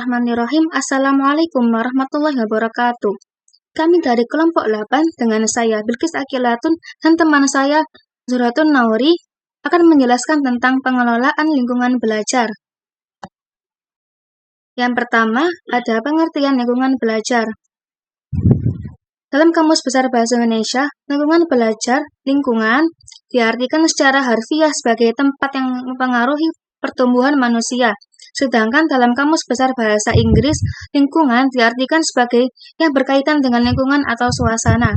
Bismillahirrahmanirrahim. Assalamualaikum warahmatullahi wabarakatuh. Kami dari kelompok 8 dengan saya Bilqis Aqilatun dan teman saya Zuratun Nauri akan menjelaskan tentang pengelolaan lingkungan belajar. Yang pertama, ada pengertian lingkungan belajar. Dalam Kamus Besar Bahasa Indonesia, lingkungan belajar, lingkungan, diartikan secara harfiah sebagai tempat yang mempengaruhi pertumbuhan manusia. Sedangkan dalam Kamus Besar Bahasa Inggris, lingkungan diartikan sebagai yang berkaitan dengan lingkungan atau suasana.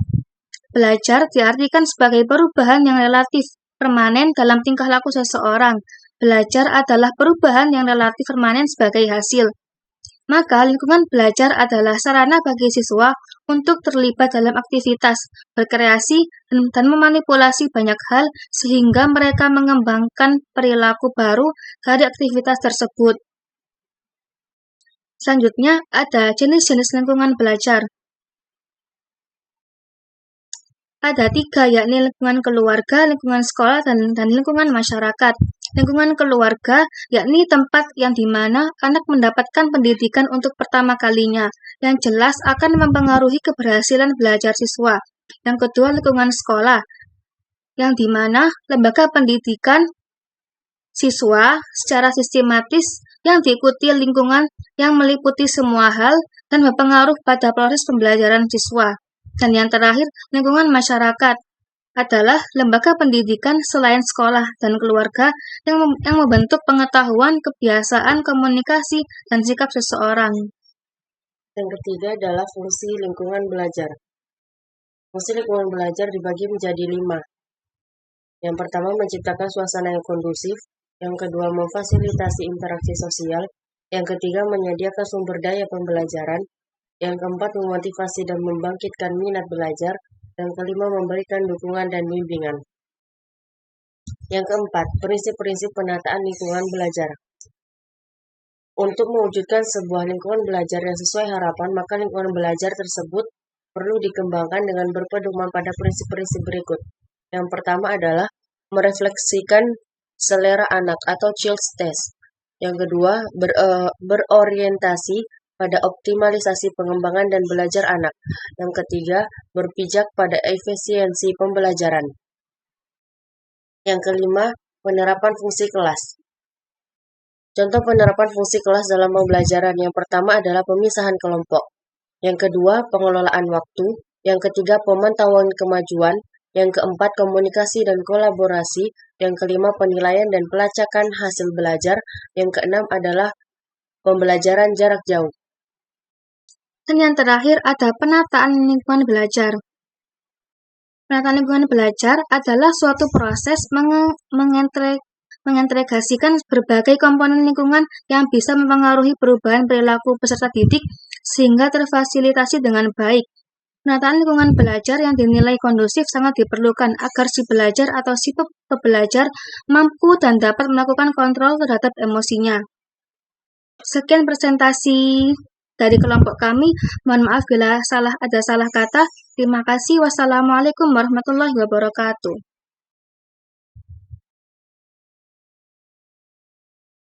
Belajar diartikan sebagai perubahan yang relatif permanen dalam tingkah laku seseorang. Belajar adalah perubahan yang relatif permanen sebagai hasil. Maka lingkungan belajar adalah sarana bagi siswa untuk terlibat dalam aktivitas, berkreasi, dan memanipulasi banyak hal sehingga mereka mengembangkan perilaku baru dari aktivitas tersebut. Selanjutnya, ada jenis-jenis lingkungan belajar. Ada 3, yakni lingkungan keluarga, lingkungan sekolah, dan lingkungan masyarakat. Lingkungan keluarga, yakni tempat yang dimana anak mendapatkan pendidikan untuk pertama kalinya, yang jelas akan mempengaruhi keberhasilan belajar siswa. Yang kedua, lingkungan sekolah, yang dimana lembaga pendidikan siswa secara sistematis yang diikuti lingkungan yang meliputi semua hal dan berpengaruh pada proses pembelajaran siswa. Dan yang terakhir, lingkungan masyarakat adalah lembaga pendidikan selain sekolah dan keluarga yang membentuk pengetahuan, kebiasaan, komunikasi, dan sikap seseorang. Yang ketiga adalah fungsi lingkungan belajar. Fungsi lingkungan belajar dibagi menjadi 5. Yang pertama, menciptakan suasana yang kondusif. Yang kedua, memfasilitasi interaksi sosial. Yang ketiga, menyediakan sumber daya pembelajaran. Yang keempat, memotivasi dan membangkitkan minat belajar. Yang kelima, memberikan dukungan dan bimbingan. Yang keempat, prinsip-prinsip penataan lingkungan belajar. Untuk mewujudkan sebuah lingkungan belajar yang sesuai harapan, maka lingkungan belajar tersebut perlu dikembangkan dengan berpedoman pada prinsip-prinsip berikut. Yang pertama adalah merefleksikan selera anak atau child's taste. Yang kedua, berorientasi pada optimalisasi pengembangan dan belajar anak. Yang ketiga, berpijak pada efisiensi pembelajaran. Yang kelima, penerapan fungsi kelas. Contoh penerapan fungsi kelas dalam pembelajaran yang pertama adalah pemisahan kelompok. Yang kedua, pengelolaan waktu. Yang ketiga, pemantauan kemajuan. Yang keempat, komunikasi dan kolaborasi. Yang kelima, penilaian dan pelacakan hasil belajar. Yang keenam adalah pembelajaran jarak jauh. Dan yang terakhir ada penataan lingkungan belajar. Penataan lingkungan belajar adalah suatu proses mengintegrasikan berbagai komponen lingkungan yang bisa mempengaruhi perubahan perilaku peserta didik sehingga terfasilitasi dengan baik. Penataan lingkungan belajar yang dinilai kondusif sangat diperlukan agar si belajar atau si pembelajar mampu dan dapat melakukan kontrol terhadap emosinya. Sekian presentasi dari kelompok kami. Mohon maaf bila ada salah kata. Terima kasih. Wassalamualaikum warahmatullahi wabarakatuh.